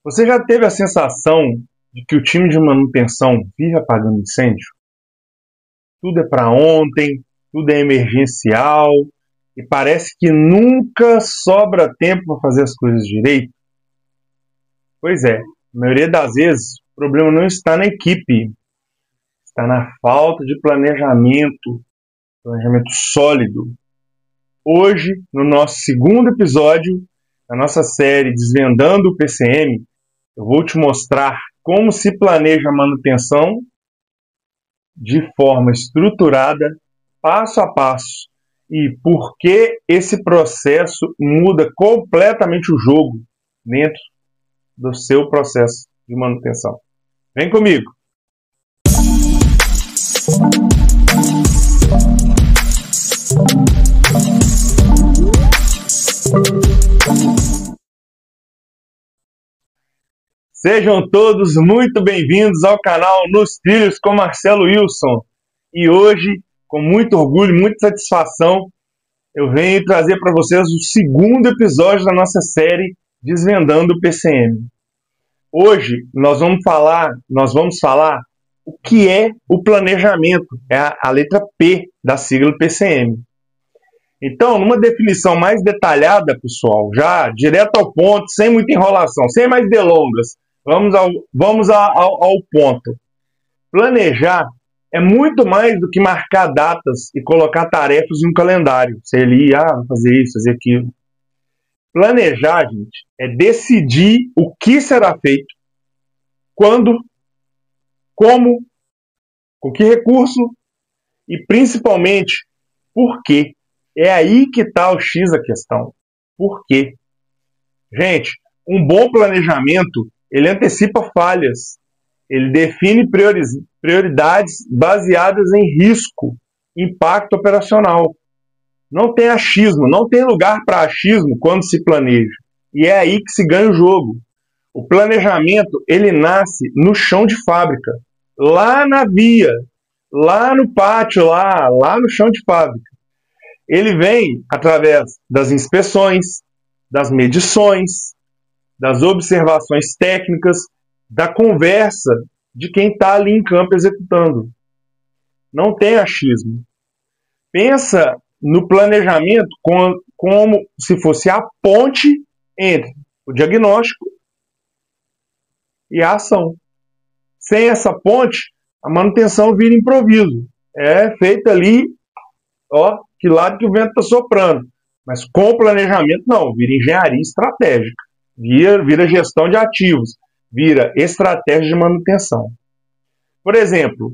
Você já teve a sensação de que o time de manutenção vive apagando incêndio? Tudo é para ontem, tudo é emergencial e parece que nunca sobra tempo para fazer as coisas direito? Pois é, a maioria das vezes o problema não está na equipe, está na falta de planejamento sólido. Hoje, no nosso segundo episódio da nossa série Desvendando o PCM, eu vou te mostrar como se planeja a manutenção de forma estruturada, passo a passo, e por que esse processo muda completamente o jogo dentro do seu processo de manutenção. Vem comigo! Sejam todos muito bem-vindos ao canal Nos Trilhos com Marcelo Wilson. E hoje, com muito orgulho e muita satisfação, eu venho trazer para vocês o segundo episódio da nossa série Desvendando o PCM. Hoje nós vamos falar o que é o planejamento, é a letra P da sigla PCM. Então, numa definição mais detalhada, pessoal, já direto ao ponto, sem muita enrolação, sem mais delongas, vamos ao ponto. Planejar é muito mais do que marcar datas e colocar tarefas em um calendário. Você ali, vou fazer isso, fazer aquilo. Planejar, gente, é decidir o que será feito, quando, como, com que recurso e, principalmente, por quê. É aí que está o X da questão. Por quê? Gente, um bom planejamento, ele antecipa falhas. Ele define prioridades baseadas em risco, impacto operacional. Não tem achismo, não tem lugar para achismo quando se planeja. E é aí que se ganha o jogo. O planejamento, ele nasce no chão de fábrica, lá na via, lá no pátio, lá no chão de fábrica. Ele vem através das inspeções, das medições, das observações técnicas, da conversa de quem está ali em campo executando. Não tem achismo. Pensa no planejamento como se fosse a ponte entre o diagnóstico e a ação. Sem essa ponte, a manutenção vira improviso. É feita ali, que lado que o vento está soprando. Mas com o planejamento, não. Vira engenharia estratégica. Vira gestão de ativos. Vira estratégia de manutenção. Por exemplo,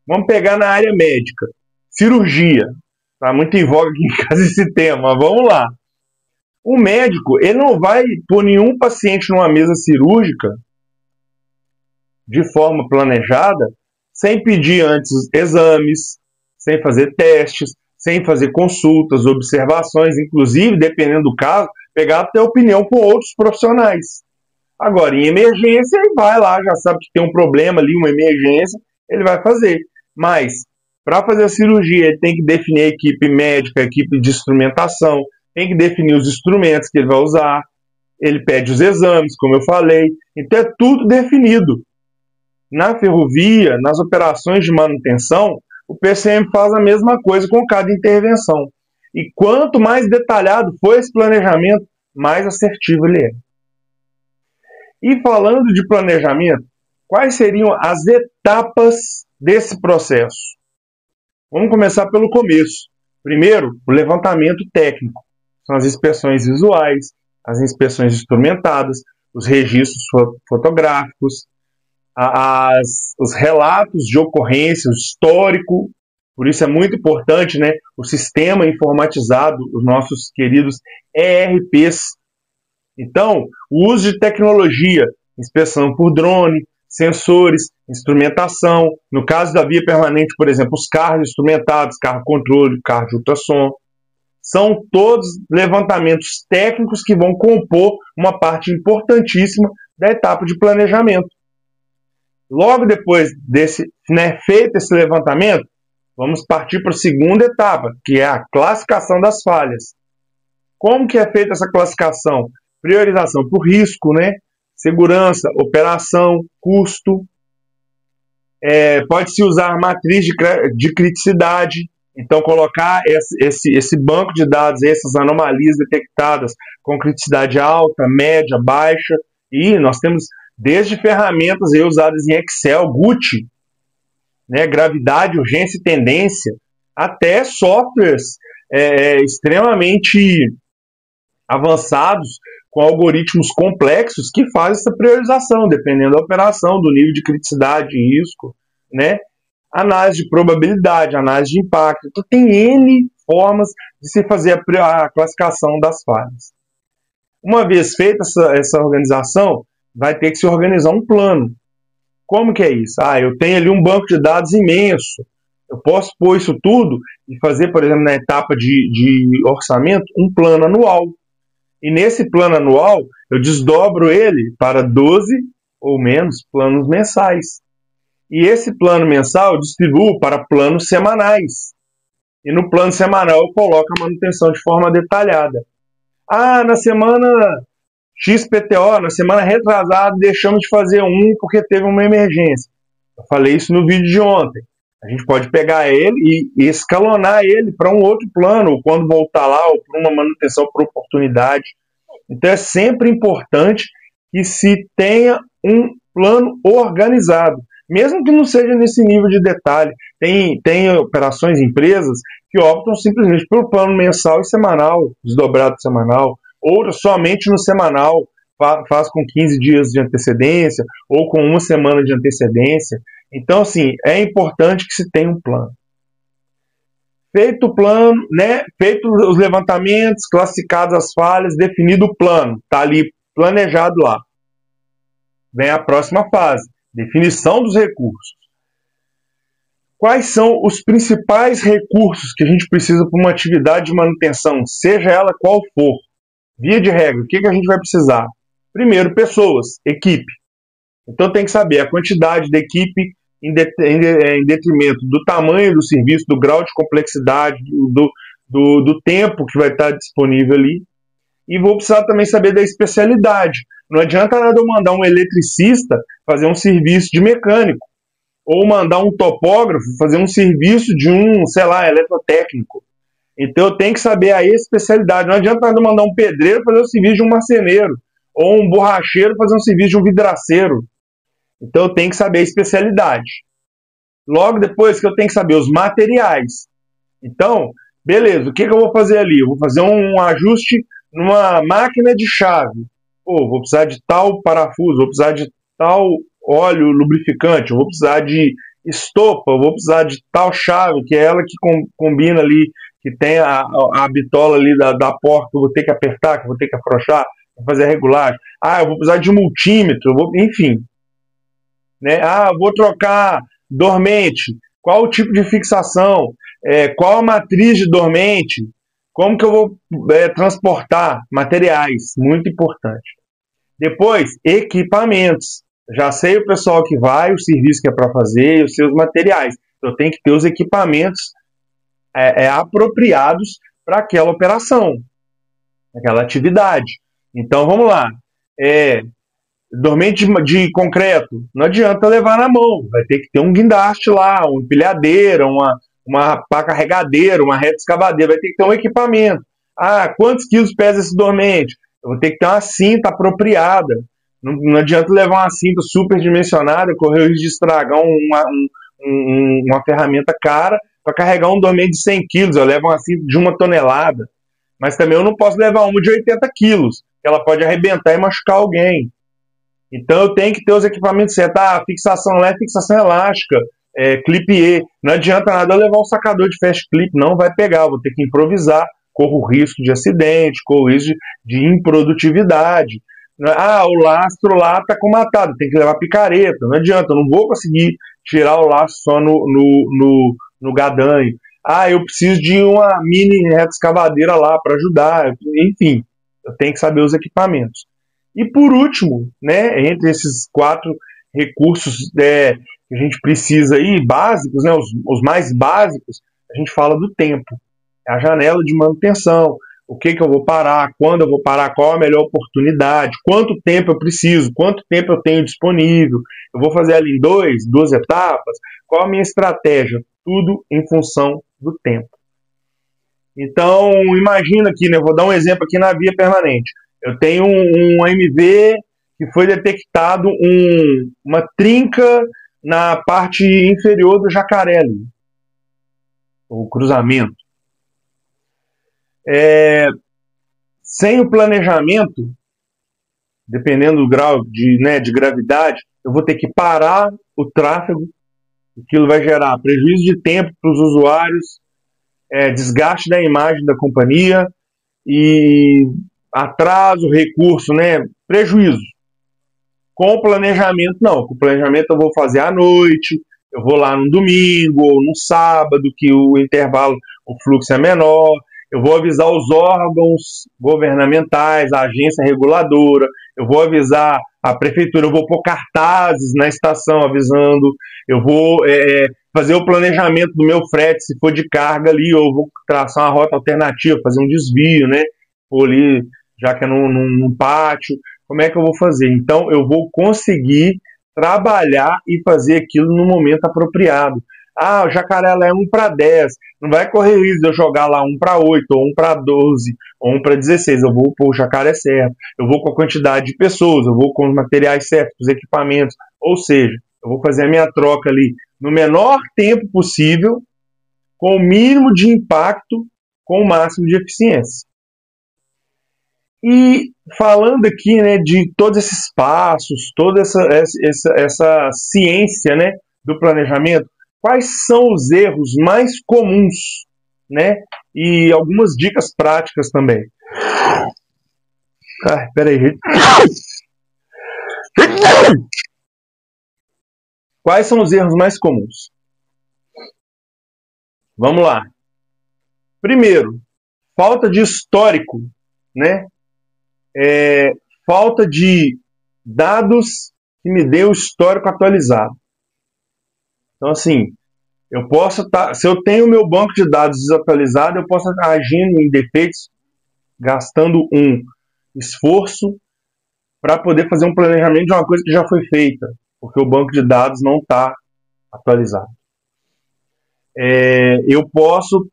vamos pegar na área médica. Cirurgia. Está muito em voga aqui em casa esse tema, mas vamos lá. O médico, ele não vai pôr nenhum paciente numa mesa cirúrgica de forma planejada, sem pedir antes exames, sem fazer testes, sem fazer consultas, observações, inclusive, dependendo do caso, pegar até opinião com outros profissionais. Agora, em emergência, ele vai lá, já sabe que tem um problema ali, uma emergência, ele vai fazer. Mas, para fazer a cirurgia, ele tem que definir a equipe médica, a equipe de instrumentação, tem que definir os instrumentos que ele vai usar, ele pede os exames, como eu falei, então é tudo definido. Na ferrovia, nas operações de manutenção, o PCM faz a mesma coisa com cada intervenção. E quanto mais detalhado for esse planejamento, mais assertivo ele é. E falando de planejamento, quais seriam as etapas desse processo? Vamos começar pelo começo. Primeiro, o levantamento técnico. São as inspeções visuais, as inspeções instrumentadas, os registros fotográficos, os relatos de ocorrência, o histórico. Por isso é muito importante, né, o sistema informatizado, os nossos queridos ERPs. Então, o uso de tecnologia, inspeção por drone, sensores, instrumentação. No caso da via permanente, por exemplo, os carros instrumentados, carro controle, carro de ultrassom. São todos levantamentos técnicos que vão compor uma parte importantíssima da etapa de planejamento. Logo depois feito esse levantamento, vamos partir para a segunda etapa, que é a classificação das falhas. Como que é feita essa classificação? Priorização por risco, né? segurança, operação, custo. Pode-se usar matriz de criticidade, então colocar esse banco de dados, essas anomalias detectadas com criticidade alta, média, baixa, e nós temos desde ferramentas aí usadas em Excel, GUT, né, gravidade, urgência e tendência, até softwares extremamente avançados com algoritmos complexos que fazem essa priorização, dependendo da operação, do nível de criticidade e risco, né? Análise de probabilidade, análise de impacto. Então, tem N formas de se fazer a classificação das falhas. Uma vez feita essa organização, vai ter que se organizar um plano. Como que é isso? Eu tenho ali um banco de dados imenso. Eu posso pôr isso tudo e fazer, por exemplo, na etapa de orçamento, um plano anual. E nesse plano anual, eu desdobro ele para 12 ou menos planos mensais. E esse plano mensal eu distribuo para planos semanais. E no plano semanal eu coloco a manutenção de forma detalhada. Na semana XPTO, na semana retrasada, deixamos de fazer porque teve uma emergência. Eu falei isso no vídeo de ontem. A gente pode pegar ele e escalonar ele para um outro plano, ou quando voltar lá, ou para uma manutenção por oportunidade. Então é sempre importante que se tenha um plano organizado, mesmo que não seja nesse nível de detalhe. Tem operações, empresas, que optam simplesmente pelo plano mensal e semanal, desdobrado semanal, outras somente no semanal, faz com 15 dias de antecedência, ou com uma semana de antecedência. Então, assim, é importante que se tenha um plano. Feito o plano, né? Feito os levantamentos, classificadas as falhas, definido o plano, está ali planejado lá. Vem a próxima fase, definição dos recursos. Quais são os principais recursos que a gente precisa para uma atividade de manutenção, seja ela qual for? Via de regra, o que a gente vai precisar? Primeiro, pessoas, equipe. Então tem que saber a quantidade da equipe em detrimento do tamanho do serviço, do grau de complexidade, do tempo que vai estar disponível ali. E vou precisar também saber da especialidade. Não adianta nada eu mandar um eletricista fazer um serviço de mecânico, ou mandar um topógrafo fazer um serviço de eletrotécnico. Então eu tenho que saber a especialidade. Não adianta nada eu mandar um pedreiro fazer o serviço de um marceneiro, ou um borracheiro fazer um serviço de um vidraceiro. Então eu tenho que saber a especialidade. Logo depois que eu tenho que saber os materiais. Então, beleza, o que eu vou fazer ali? Eu vou fazer um ajuste numa máquina de chave. Vou precisar de tal parafuso, vou precisar de tal óleo lubrificante, eu vou precisar de estopa, eu vou precisar de tal chave, que é ela que combina ali, que tem a bitola ali da porta, que eu vou ter que apertar, que eu vou ter que afrouxar, para fazer a regulagem. Eu vou precisar de um multímetro, enfim. Né? Vou trocar dormente. Qual o tipo de fixação? Qual a matriz de dormente? Como que eu vou transportar materiais? Muito importante. Depois, equipamentos. Já sei o pessoal que vai, o serviço que é para fazer, os seus materiais. Eu tenho que ter os equipamentos apropriados para aquela operação, aquela atividade. Então, vamos lá. Dormente de concreto, não adianta levar na mão, vai ter que ter um guindaste lá, uma empilhadeira, uma pá carregadeira, uma reta escavadeira, vai ter que ter um equipamento. Quantos quilos pesa esse dormente? Eu vou ter que ter uma cinta apropriada. Não adianta levar uma cinta superdimensionada, correr o risco de estragar uma ferramenta cara para carregar um dormente de 100 quilos. Eu levo uma cinta de 1 tonelada. Mas também eu não posso levar uma de 80 quilos, que ela pode arrebentar e machucar alguém. Então eu tenho que ter os equipamentos certos. Fixação lá é fixação elástica, clipe. Não adianta nada eu levar um sacador de fast clip, não vai pegar, eu vou ter que improvisar, corro o risco de acidente, corro o risco de improdutividade. O lastro lá está comatado, tem que levar picareta, não adianta, eu não vou conseguir tirar o lastro só no gadanho. Eu preciso de uma mini reta escavadeira lá para ajudar, enfim, eu tenho que saber os equipamentos. E por último, né, entre esses 4 recursos que a gente precisa aí, básicos, né, os mais básicos, a gente fala do tempo. É a janela de manutenção, o que eu vou parar, quando eu vou parar, qual a melhor oportunidade, quanto tempo eu preciso, quanto tempo eu tenho disponível, eu vou fazer ela em duas etapas, qual a minha estratégia, tudo em função do tempo. Então, imagina aqui, né, vou dar um exemplo aqui na via permanente. Eu tenho um AMV que foi detectado uma trinca na parte inferior do jacaré ali, o cruzamento. Sem o planejamento, dependendo do grau de gravidade, eu vou ter que parar o tráfego, aquilo vai gerar prejuízo de tempo para os usuários, desgaste da imagem da companhia e atraso, recurso, né, prejuízo. Com o planejamento, não. Com o planejamento eu vou fazer à noite, eu vou lá no domingo ou no sábado, que o intervalo, o fluxo é menor, eu vou avisar os órgãos governamentais, a agência reguladora, eu vou avisar a prefeitura, eu vou pôr cartazes na estação avisando, eu vou fazer o planejamento do meu frete, se for de carga ali, eu vou traçar uma rota alternativa, fazer um desvio, né? Ou ali, já que é num pátio, como é que eu vou fazer? Então, eu vou conseguir trabalhar e fazer aquilo no momento apropriado. Ah, o jacaré é 1:10. Não vai correr risco de eu jogar lá 1:8, ou 1:12, ou 1:16. Eu vou pôr o jacaré certo. Eu vou com a quantidade de pessoas, eu vou com os materiais certos, os equipamentos. Ou seja, eu vou fazer a minha troca ali no menor tempo possível, com o mínimo de impacto, com o máximo de eficiência. E falando aqui, né, de todos esses passos, toda essa ciência, né, do planejamento, quais são os erros mais comuns, né, e algumas dicas práticas também. Peraí, gente. Quais são os erros mais comuns? Vamos lá. Primeiro, falta de histórico, né? Falta de dados que me dê o histórico atualizado. Então, assim, eu posso estar, se eu tenho o meu banco de dados desatualizado, eu posso estar agindo em defeitos, gastando um esforço para poder fazer um planejamento de uma coisa que já foi feita, porque o banco de dados não está atualizado. Eu posso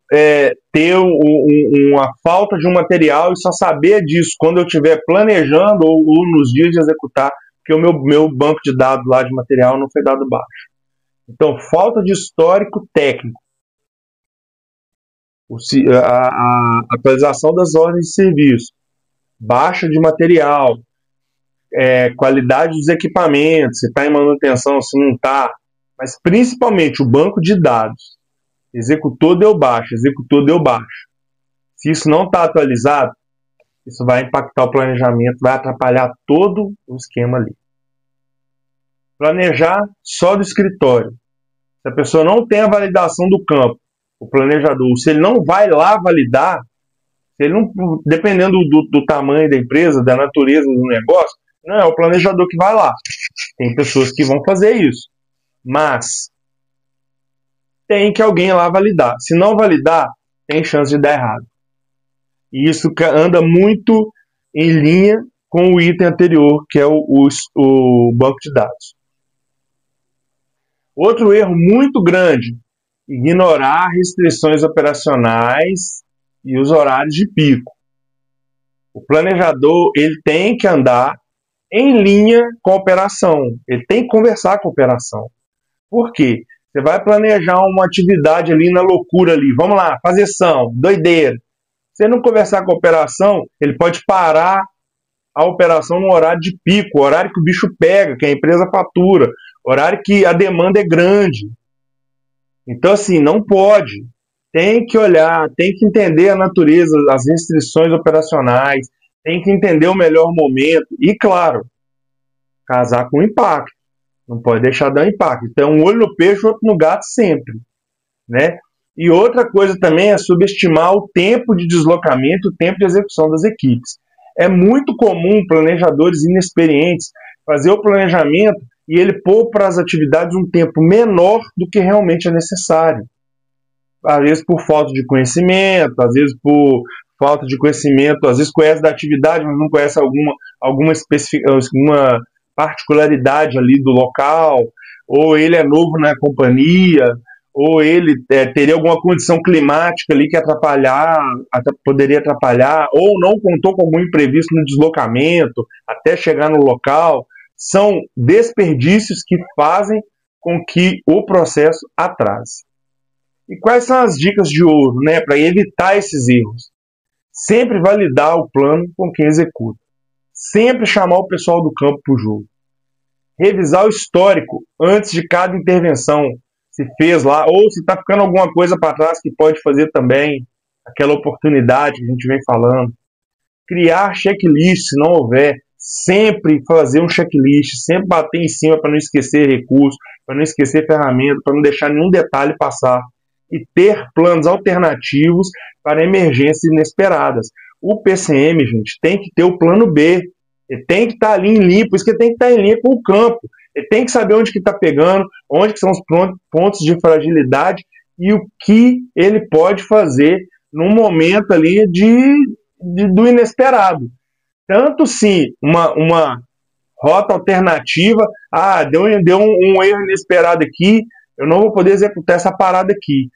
ter uma falta de um material e só saber disso quando eu estiver planejando ou nos dias de executar, porque o meu banco de dados lá de material não foi dado baixo. Então, falta de histórico técnico. A atualização das ordens de serviço, baixa de material, qualidade dos equipamentos, se está em manutenção, se não está, mas principalmente o banco de dados. Executor deu baixo. Se isso não está atualizado, isso vai impactar o planejamento, vai atrapalhar todo o esquema ali. Planejar só do escritório. Se a pessoa não tem a validação do campo, o planejador, se ele não vai lá validar, se ele não, dependendo do tamanho da empresa, da natureza do negócio, não é o planejador que vai lá. Tem pessoas que vão fazer isso. Mas tem que alguém lá validar. Se não validar, tem chance de dar errado. E isso anda muito em linha com o item anterior, que é o banco de dados. Outro erro muito grande, ignorar restrições operacionais e os horários de pico. O planejador ele tem que andar em linha com a operação, ele tem que conversar com a operação. Por quê? Você vai planejar uma atividade ali na loucura ali, vamos lá, fazeção, doideira. Se não conversar com a operação, ele pode parar a operação no horário de pico, horário que o bicho pega, que a empresa fatura, horário que a demanda é grande. Então, assim, não pode. Tem que olhar, tem que entender a natureza, as restrições operacionais, tem que entender o melhor momento e, claro, casar com o impacto. Não pode deixar de dar impacto. Então, um olho no peixe, outro no gato sempre, né? E outra coisa também é subestimar o tempo de deslocamento, o tempo de execução das equipes. É muito comum planejadores inexperientes fazer o planejamento e ele pôr para as atividades um tempo menor do que realmente é necessário. Às vezes por falta de conhecimento, às vezes por falta de conhecimento, às vezes conhece da atividade, mas não conhece alguma particularidade ali do local, ou ele é novo na companhia, ou ele teria alguma condição climática ali que poderia atrapalhar, ou não contou com algum imprevisto no deslocamento até chegar no local. São desperdícios que fazem com que o processo atrase. E quais são as dicas de ouro, né, para evitar esses erros? Sempre validar o plano com quem executa. Sempre chamar o pessoal do campo para o jogo. Revisar o histórico antes de cada intervenção. Se fez lá, ou se está ficando alguma coisa para trás que pode fazer também. Aquela oportunidade que a gente vem falando. Criar checklist, se não houver. Sempre fazer um checklist. Sempre bater em cima para não esquecer recursos, para não esquecer ferramentas, para não deixar nenhum detalhe passar. E ter planos alternativos para emergências inesperadas. O PCM, gente, tem que ter o plano B. Ele tem que estar ali em linha, por isso que ele tem que estar em linha com o campo. Ele tem que saber onde que está pegando, onde que são os pontos de fragilidade e o que ele pode fazer num momento ali do inesperado. Tanto se uma rota alternativa, deu um erro inesperado aqui, eu não vou poder executar essa parada aqui.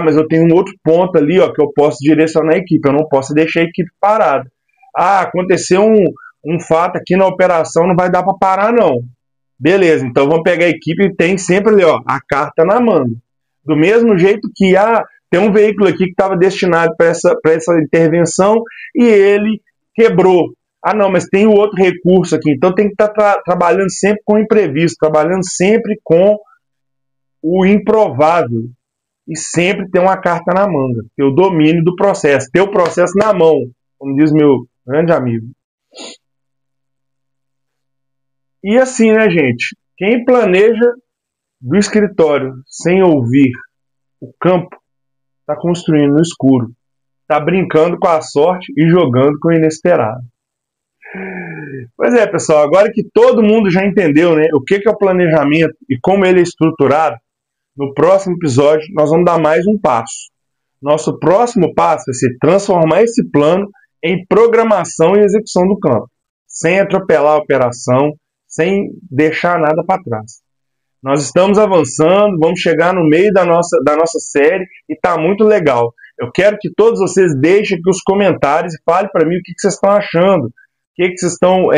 Mas eu tenho um outro ponto ali, ó, que eu posso direcionar a equipe, eu não posso deixar a equipe parada. Aconteceu um fato aqui na operação, não vai dar para parar não. Beleza, então vamos pegar a equipe e tem sempre ali, ó, a carta na manga. Do mesmo jeito que tem um veículo aqui que estava destinado para essa intervenção e ele quebrou. Não, mas tem o outro recurso aqui, então tem que estar trabalhando sempre com o imprevisto, trabalhando sempre com o improvável. E sempre ter uma carta na manga, ter o domínio do processo, ter o processo na mão, como diz meu grande amigo. E assim, né, gente? Quem planeja do escritório sem ouvir o campo, está construindo no escuro, está brincando com a sorte e jogando com o inesperado. Pois é, pessoal, agora que todo mundo já entendeu, né, o que é o planejamento e como ele é estruturado, no próximo episódio nós vamos dar mais um passo. Nosso próximo passo é ser transformar esse plano em programação e execução do campo, sem atropelar a operação, sem deixar nada para trás. Nós estamos avançando, vamos chegar no meio da nossa série e está muito legal. Eu quero que todos vocês deixem aqui os comentários e falem para mim o que vocês estão achando, o que vocês estão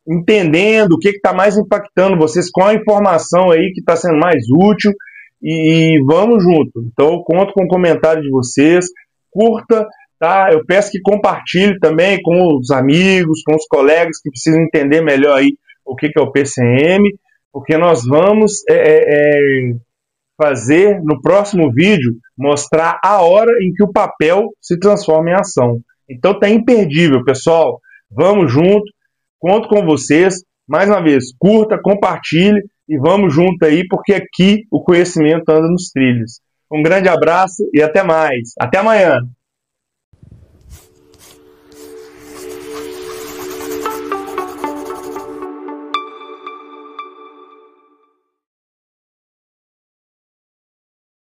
entendendo, o que está mais impactando vocês, qual a informação aí que está sendo mais útil e vamos junto. Então eu conto com o comentário de vocês, curta, tá? Eu peço que compartilhe também com os amigos, com os colegas que precisam entender melhor aí o que é o PCM, porque nós vamos fazer no próximo vídeo, mostrar a hora em que o papel se transforma em ação. Então tá imperdível, pessoal. Vamos junto, conto com vocês. Mais uma vez, curta, compartilhe e vamos junto aí, porque aqui o conhecimento anda nos trilhos. Um grande abraço e até mais. Até amanhã.